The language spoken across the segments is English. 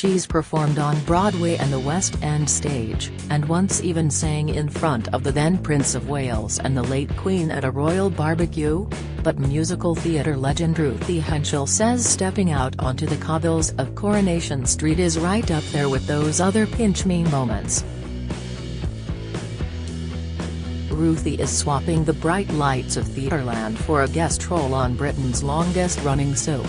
She's performed on Broadway and the West End stage, and once even sang in front of the then Prince of Wales and the late Queen at a royal barbecue. But musical theatre legend Ruthie Henshall says stepping out onto the cobbles of Coronation Street is right up there with those other pinch-me moments. Ruthie is swapping the bright lights of Theatreland for a guest role on Britain's longest-running soap.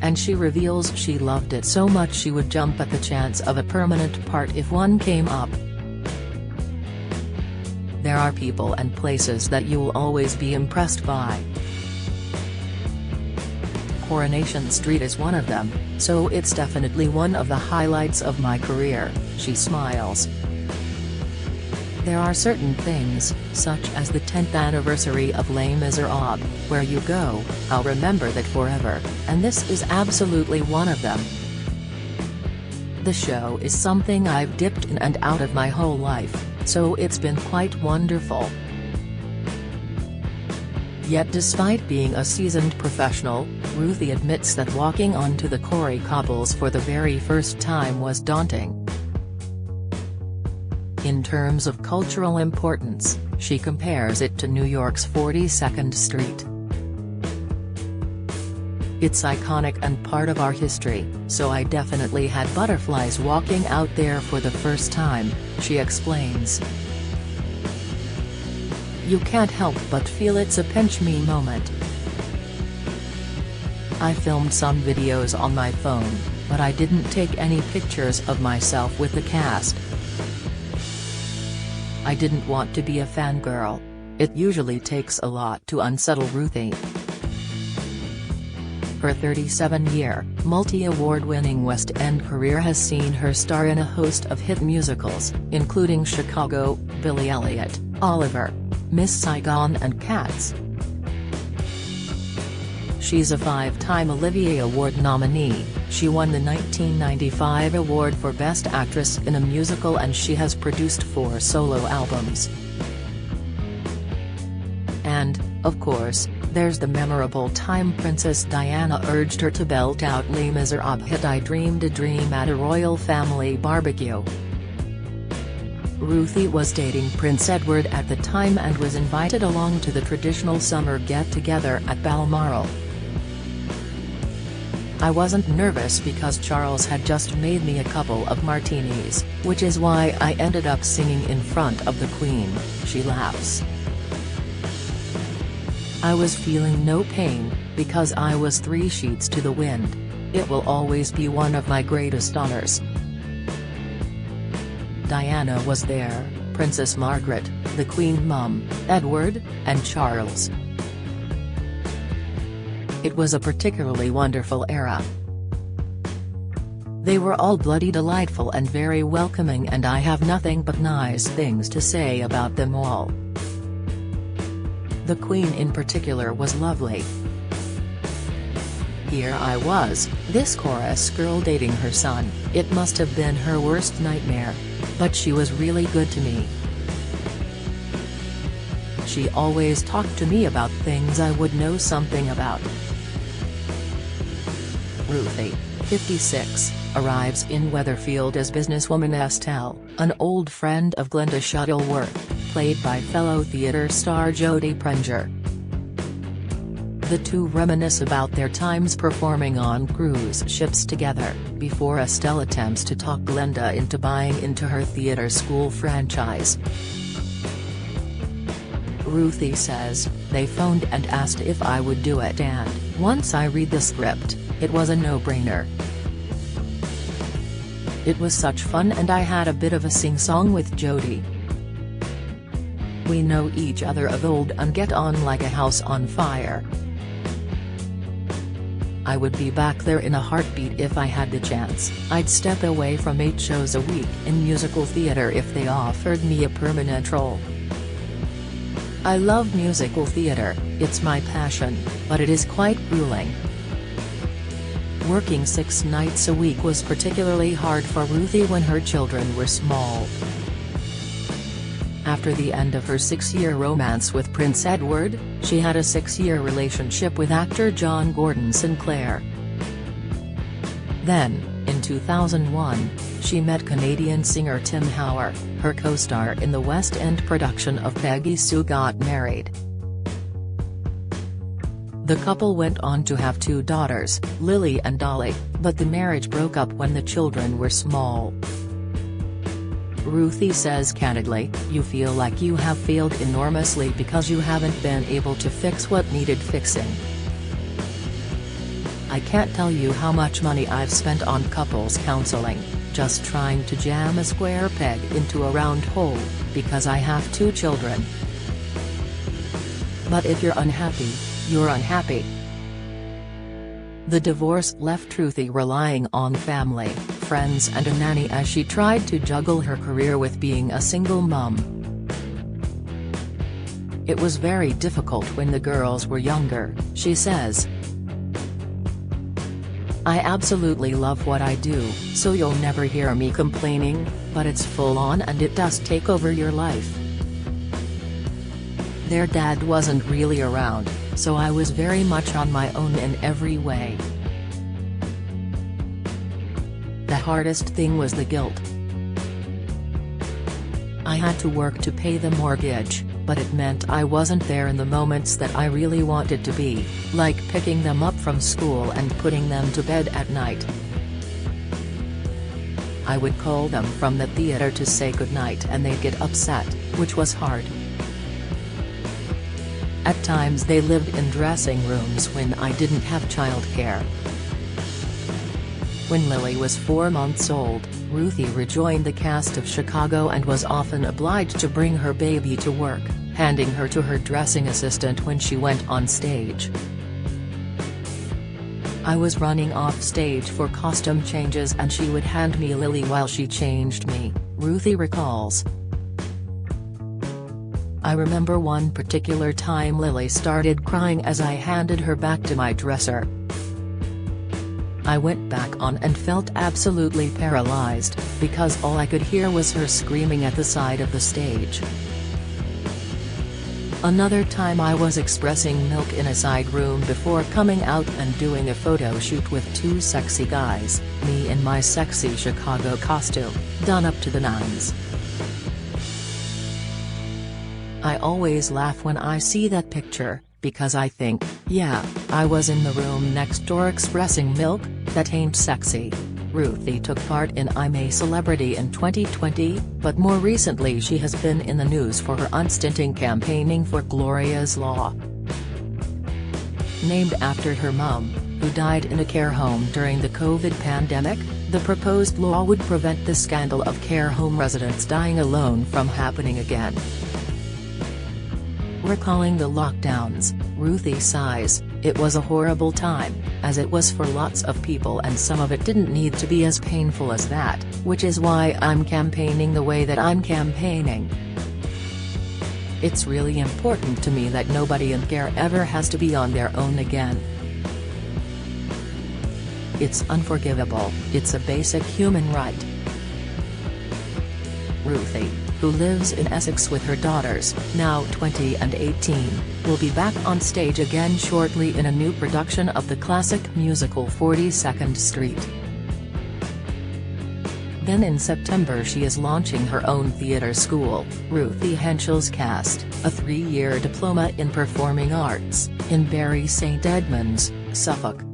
And she reveals she loved it so much she would jump at the chance of a permanent part if one came up. There are people and places that you'll always be impressed by. Coronation Street is one of them, so it's definitely one of the highlights of my career, she smiles. There are certain things, such as the 10th anniversary of Les Miserables, where you go, I'll remember that forever, and this is absolutely one of them. The show is something I've dipped in and out of my whole life, so it's been quite wonderful. Yet despite being a seasoned professional, Ruthie admits that walking onto the Corrie cobbles for the very first time was daunting. In terms of cultural importance, she compares it to New York's 42nd Street. It's iconic and part of our history, so I definitely had butterflies walking out there for the first time, she explains. You can't help but feel it's a pinch-me moment. I filmed some videos on my phone, but I didn't take any pictures of myself with the cast. I didn't want to be a fangirl. It usually takes a lot to unsettle Ruthie. Her 37-year, multi-award-winning West End career has seen her star in a host of hit musicals, including Chicago, Billy Elliot, Oliver, Miss Saigon and Cats. She's a 5-time Olivier Award nominee, she won the 1995 award for Best Actress in a Musical, and she has produced 4 solo albums. And, of course, there's the memorable time Princess Diana urged her to belt out Les Miserables hit I Dreamed a Dream at a royal family barbecue. Ruthie was dating Prince Edward at the time and was invited along to the traditional summer get-together at Balmoral. I wasn't nervous because Charles had just made me a couple of martinis, which is why I ended up singing in front of the Queen, she laughs. I was feeling no pain, because I was 3 sheets to the wind. It will always be one of my greatest honors. Diana was there, Princess Margaret, the Queen Mum, Edward, and Charles. It was a particularly wonderful era. They were all bloody delightful and very welcoming, and I have nothing but nice things to say about them all. The Queen in particular was lovely. Here I was, this chorus girl dating her son, it must have been her worst nightmare. But she was really good to me. She always talked to me about things I would know something about. Ruthie, 56, arrives in Weatherfield as businesswoman Estelle, an old friend of Glenda Shuttleworth, played by fellow theatre star Jodie Prenger. The two reminisce about their times performing on cruise ships together, before Estelle attempts to talk Glenda into buying into her theatre school franchise. Ruthie says, "They phoned and asked if I would do it, and, once I read the script, it was a no-brainer. It was such fun and I had a bit of a sing-song with Jodie. We know each other of old and get on like a house on fire. I would be back there in a heartbeat if I had the chance. I'd step away from 8 shows a week in musical theatre if they offered me a permanent role. I love musical theatre, it's my passion, but it is quite grueling." Working 6 nights a week was particularly hard for Ruthie when her children were small. After the end of her 6-year romance with Prince Edward, she had a 6-year relationship with actor John Gordon Sinclair. Then, in 2001, she met Canadian singer Tim Howard, her co-star in the West End production of Peggy Sue Got Married. The couple went on to have 2 daughters, Lily and Dolly, but the marriage broke up when the children were small. Ruthie says candidly, "You feel like you have failed enormously because you haven't been able to fix what needed fixing. I can't tell you how much money I've spent on couples counseling, just trying to jam a square peg into a round hole, because I have 2 children. But if you're unhappy, you're unhappy." The divorce left Ruthie relying on family, friends and a nanny as she tried to juggle her career with being a single mum. "It was very difficult when the girls were younger," she says. "I absolutely love what I do, so you'll never hear me complaining, but it's full on and it does take over your life. Their dad wasn't really around, so I was very much on my own in every way. The hardest thing was the guilt. I had to work to pay the mortgage, but it meant I wasn't there in the moments that I really wanted to be, like picking them up from school and putting them to bed at night. I would call them from the theater to say goodnight and they'd get upset, which was hard. At times they lived in dressing rooms when I didn't have childcare." When Lily was 4 months old, Ruthie rejoined the cast of Chicago and was often obliged to bring her baby to work, handing her to her dressing assistant when she went on stage. "I was running off stage for costume changes and she would hand me Lily while she changed me," Ruthie recalls. "I remember one particular time Lily started crying as I handed her back to my dresser. I went back on and felt absolutely paralyzed, because all I could hear was her screaming at the side of the stage. Another time I was expressing milk in a side room before coming out and doing a photo shoot with 2 sexy guys, me in my sexy Chicago costume, done up to the nines. I always laugh when I see that picture, because I think, yeah, I was in the room next door expressing milk, that ain't sexy." Ruthie took part in I'm a Celebrity in 2020, but more recently she has been in the news for her unstinting campaigning for Gloria's Law. Named after her mum, who died in a care home during the COVID pandemic, the proposed law would prevent the scandal of care home residents dying alone from happening again. Recalling the lockdowns, Ruthie sighs, "It was a horrible time, as it was for lots of people, and some of it didn't need to be as painful as that, which is why I'm campaigning the way that I'm campaigning. It's really important to me that nobody in care ever has to be on their own again. It's unforgivable, it's a basic human right." Ruthie, who lives in Essex with her daughters, now 20 and 18, will be back on stage again shortly in a new production of the classic musical 42nd Street. Then in September she is launching her own theatre school, Ruthie Henshall's Cast, a 3-year diploma in performing arts, in Bury St Edmunds, Suffolk.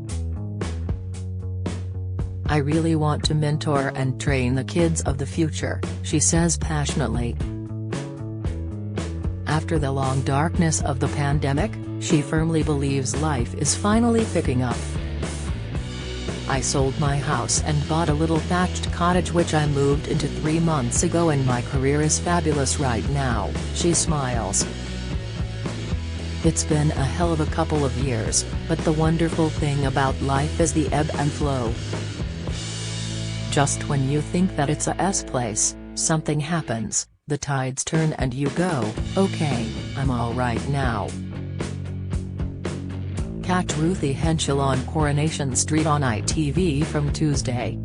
"I really want to mentor and train the kids of the future," she says passionately. After the long darkness of the pandemic, she firmly believes life is finally picking up. "I sold my house and bought a little thatched cottage which I moved into 3 months ago, and my career is fabulous right now," she smiles. "It's been a hell of a couple of years, but the wonderful thing about life is the ebb and flow. Just when you think that it's a S-place, something happens, the tides turn and you go, okay, I'm all right now." Catch Ruthie Henshall on Coronation Street on ITV from Tuesday.